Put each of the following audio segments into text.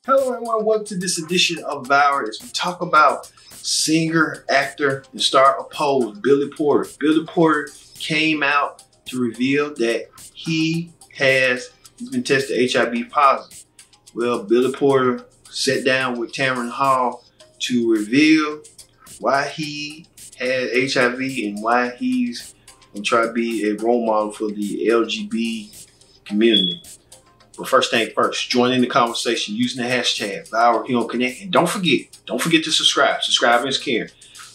Hello everyone, welcome to this edition of Valor as we talk about singer, actor, and star of Pose, Billy Porter. Billy Porter came out to reveal that he's been tested HIV positive. Well, Billy Porter sat down with Tamron Hall to reveal why he had HIV and why he's going to try to be a role model for the LGBT community. But first thing first, join in the conversation using the hashtag ValorHealConnect. And don't forget to subscribe. Subscribing is caring.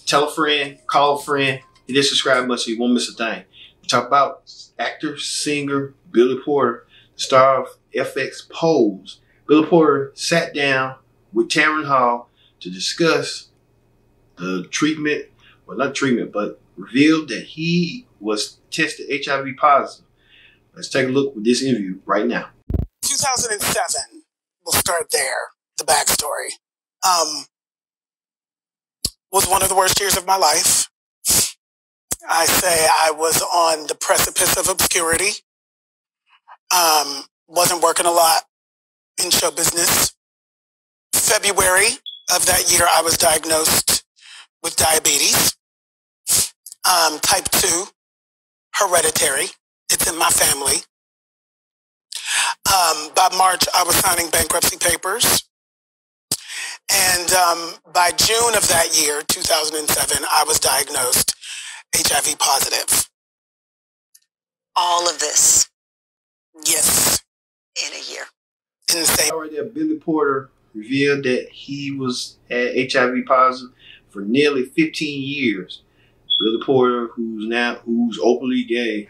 Tell a friend, call a friend, hit that subscribe button so you won't miss a thing. We talk about actor, singer, Billy Porter, the star of FX Pose. Billy Porter sat down with Tamron Hall to discuss the treatment, well not treatment, but revealed that he was tested HIV positive. Let's take a look with this interview right now. 2007, we'll start there, the backstory. Was one of the worst years of my life. I say I was on the precipice of obscurity. Wasn't working a lot in show business. February of that year, I was diagnosed with diabetes. Type 2, hereditary. It's in my family. By March, I was signing bankruptcy papers. And by June of that year, 2007, I was diagnosed HIV positive. All of this? Yes. In a year? In the same. Already there, Billy Porter revealed that he had HIV positive for nearly 15 years. Billy Porter, who's openly gay,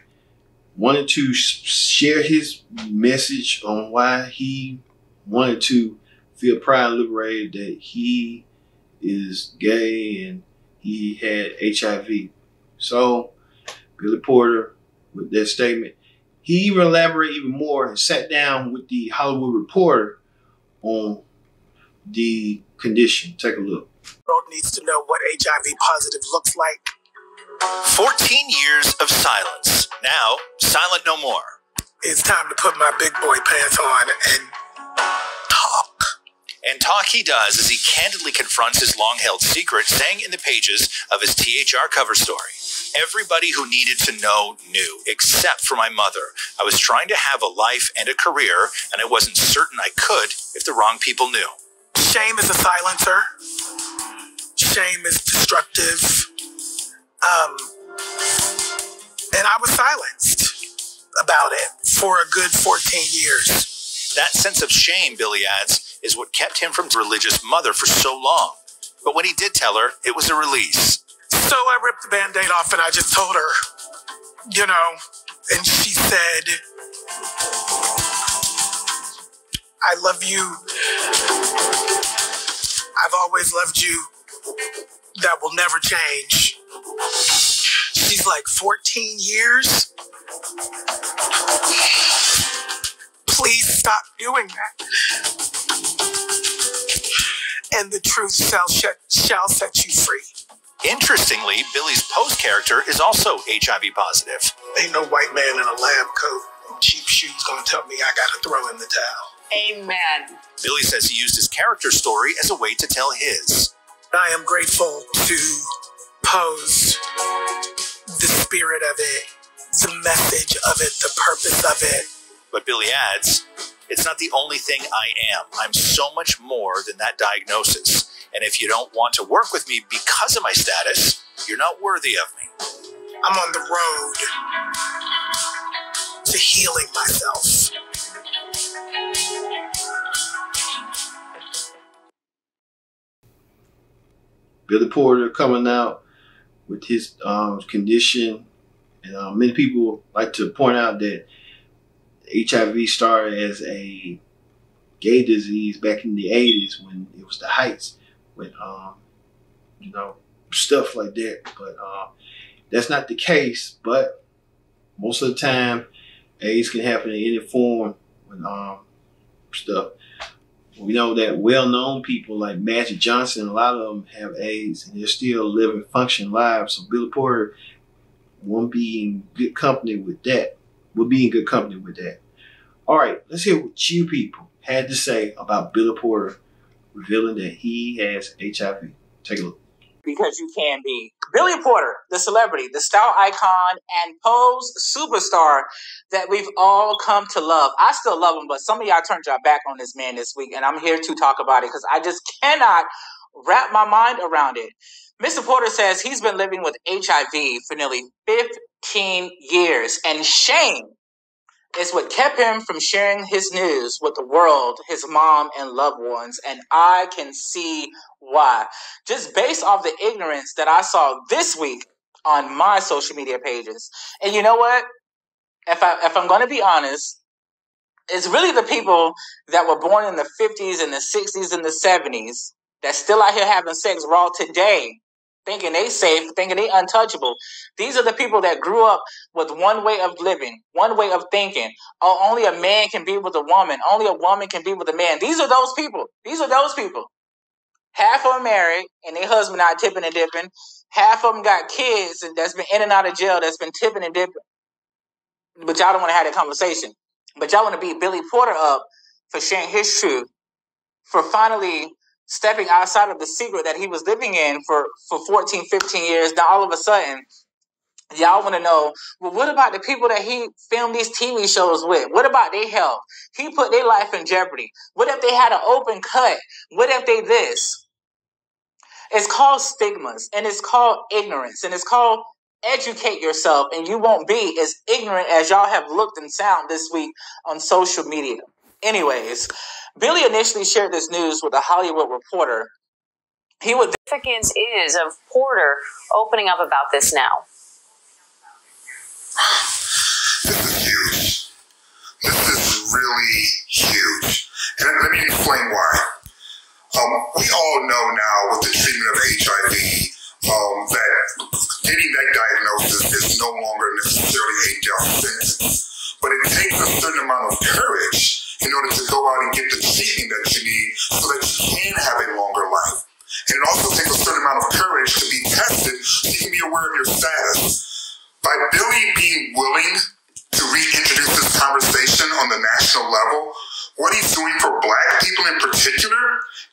wanted to share his message on why he wanted to feel proud and liberated that he is gay and he had HIV. So Billy Porter, with that statement, he even elaborated even more and sat down with the Hollywood Reporter on the condition. Take a look. The world needs to know what HIV positive looks like. 14 years of silence. Now, silent no more. It's time to put my big boy pants on and talk. And talk he does as he candidly confronts his long-held secret, saying in the pages of his THR cover story, "Everybody who needed to know knew, except for my mother. I was trying to have a life and a career, and I wasn't certain I could if the wrong people knew." Shame is a silencer. Shame is destructive. And I was silenced about it for a good 14 years. That sense of shame, Billy adds, is what kept him from his religious mother for so long. But when he did tell her, it was a release. So I ripped the Band-Aid off and I just told her, you know, and she said, "I love you. I've always loved you. That will never change." She's like, 14 years? Please stop doing that. And the truth shall set you free. Interestingly, Billy's Pose character is also HIV positive. Ain't no white man in a lab coat and cheap shoes gonna tell me I gotta throw in the towel. Amen. Billy says he used his character story as a way to tell his. I am grateful to Pose, the spirit of it, the message of it, the purpose of it. But Billy adds, "It's not the only thing I am. I'm so much more than that diagnosis. And if you don't want to work with me because of my status, you're not worthy of me." I'm on the road to healing myself. Billy Porter coming out with his condition. And many people like to point out that HIV started as a gay disease back in the 80s when it was the heights with, stuff like that. But that's not the case. But most of the time, AIDS can happen in any form with stuff. We know that well-known people like Magic Johnson, a lot of them have AIDS and they're still living, functioning lives. So Billy Porter won't be in good company with that. We'll be in good company with that. All right, let's hear what you people had to say about Billy Porter revealing that he has HIV. Take a look. Because you can be. Billy Porter, the celebrity, the style icon, and pose superstar that we've all come to love. I still love him, but some of y'all turned your back on this man this week, and I'm here to talk about it because I just cannot wrap my mind around it. Mr. Porter says he's been living with HIV for nearly 15 years, and shame is what kept him from sharing his news with the world, his mom, and loved ones. And I can see why. Just based off the ignorance that I saw this week on my social media pages. And you know what? If I'm going to be honest, it's really the people that were born in the 50s and the 60s and the 70s that still out here having sex raw today, thinking they safe, thinking they untouchable. These are the people that grew up with one way of living, one way of thinking. Oh, only a man can be with a woman. Only a woman can be with a man. These are those people. These are those people. Half of them married and their husband out tipping and dipping. Half of them got kids and that's been in and out of jail that's been tipping and dipping. But y'all don't want to have that conversation. But y'all want to beat Billy Porter up for sharing his truth, for finally stepping outside of the secret that he was living in for 14, 15 years. Now, all of a sudden, y'all want to know, well, what about the people that he filmed these TV shows with? What about their health? He put their life in jeopardy. What if they had an open cut? What if they this? It's called stigmas, and it's called ignorance, and it's called educate yourself, and you won't be as ignorant as y'all have looked and sound this week on social media. Anyways, Billy initially shared this news with a Hollywood reporter. The significance is of Porter opening up about this now. This is huge. This is really huge. And let me explain why. We all know now with the treatment of HIV that getting that diagnosis is no longer necessarily a death sentence. But it takes a certain amount of courage in order to go out and get the treatment that you need so that you can have a longer life. And it also takes a certain amount of courage to be tested so you can be aware of your status. By Billy being willing to reintroduce this conversation on the national level, what he's doing for Black people in particular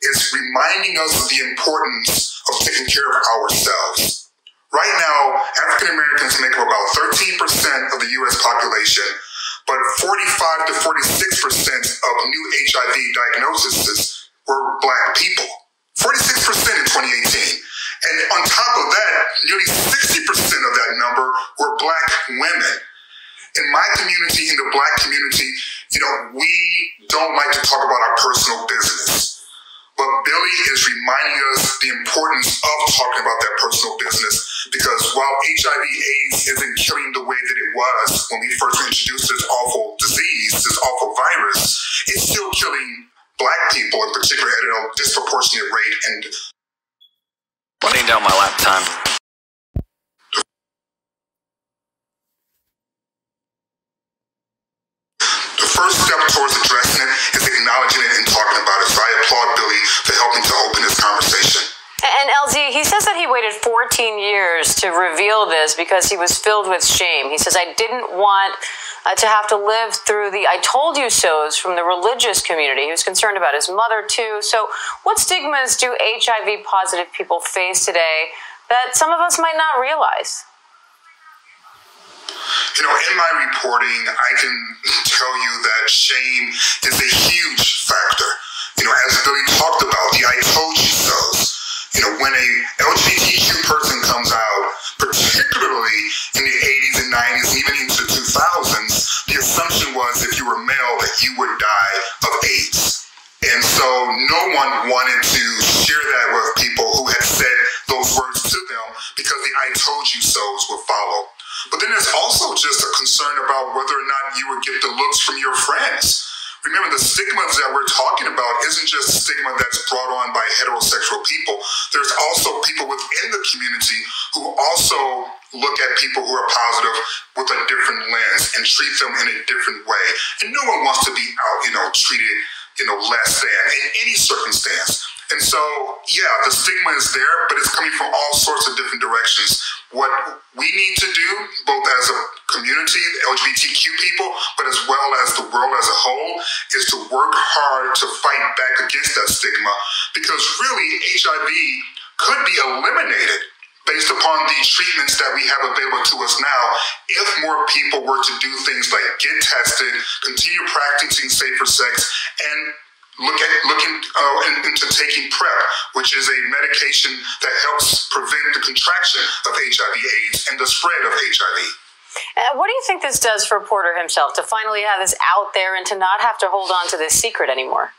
is reminding us of the importance of taking care of ourselves. Right now, African Americans make up about 13% of the U.S. population, but 45 to 46% of new HIV diagnoses were Black people. 46% in 2018. And on top of that, nearly 60% of that number were Black women. In my community, in the Black community, we don't like to talk about our personal business. But Billy is reminding us the importance of talking about that personal business, because while HIV/AIDS isn't killing the way that it was when we first introduced this awful disease, this awful virus, it's still killing Black people in particular at a disproportionate rate. And running down my lap time. The first step towards addressing it is acknowledging it and talking about it. So I applaud Billy for helping to open this conversation. And LZ, he says that he waited 14 years to reveal this because he was filled with shame. He says, I didn't want to have to live through the I told you so's from the religious community. He was concerned about his mother, too. So what stigmas do HIV positive people face today that some of us might not realize? In my reporting, I can tell you that shame is a huge factor. As Billy talked about, the I told you so's. When a LGBTQ person comes out, particularly in one wanted to share that with people who had said those words to them because the I told you so's would follow. But then there's also just a concern about whether or not you would get the looks from your friends. Remember, the stigmas that we're talking about isn't just a stigma that's brought on by heterosexual people. There's also people within the community who also look at people who are positive with a different lens and treat them in a different way. And no one wants to be out, treated, less than in any circumstance. And so, yeah, the stigma is there, but it's coming from all sorts of different directions. What we need to do, both as a community, LGBTQ people, but as well as the world as a whole, is to work hard to fight back against that stigma, because really HIV could be eliminated based upon the treatments that we have available to us now if more people were to do things like get tested, continue practicing safer sex, and looking into taking PrEP, which is a medication that helps prevent the contraction of HIV/AIDS and the spread of HIV. What do you think this does for Porter himself, to finally have this out there and to not have to hold on to this secret anymore?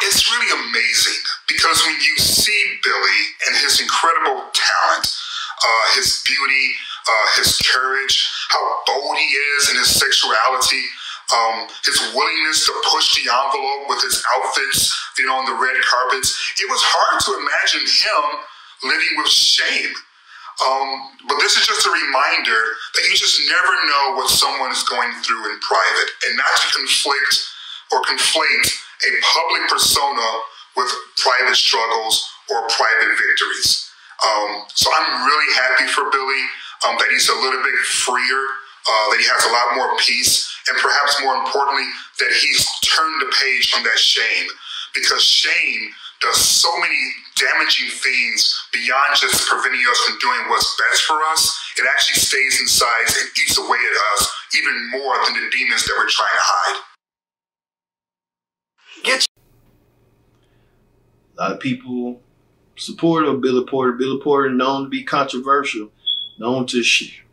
It's really amazing because when you see Billy and his incredible talent, his beauty, his courage, how bold he is in his sexuality, his willingness to push the envelope with his outfits, on the red carpets, it was hard to imagine him living with shame. But this is just a reminder that you just never know what someone is going through in private, and not to conflate a public persona with private struggles or private victories. So I'm really happy for Billy, that he's a little bit freer, that he has a lot more peace, and perhaps more importantly, that he's turned the page on that shame, because shame does so many damaging things beyond just preventing us from doing what's best for us. It actually stays inside and eats away at us even more than the demons that we're trying to hide. A lot of people support of Billy Porter. Billy Porter known to be controversial, known to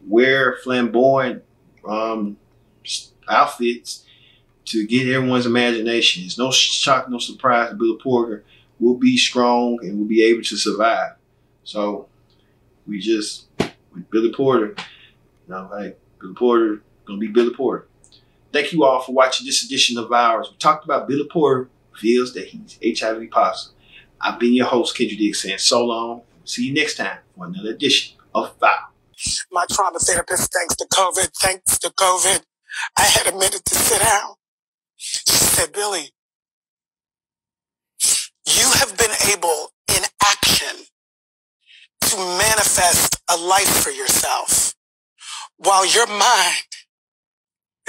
wear flamboyant outfits to get everyone's imagination. It's no shock, no surprise that Billy Porter will be strong and will be able to survive. So with Billy Porter, Billy Porter gonna be Billy Porter. Thank you all for watching this edition of ours. We talked about Billy Porter reveals that he's HIV positive. I've been your host, Kendrick Diggs, saying so long. See you next time for another edition of Vow. My trauma therapist, thanks to COVID, I had a minute to sit down. She said, Billy, you have been able in action to manifest a life for yourself while your mind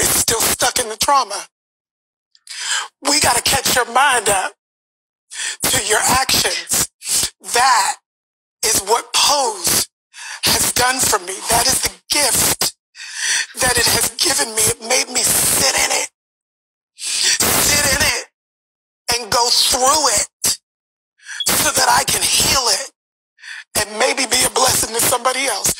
is still stuck in the trauma. We got to catch your mind up to your actions. That is what Pose has done for me. That is the gift that it has given me. It made me sit in it and go through it so that I can heal it and maybe be a blessing to somebody else.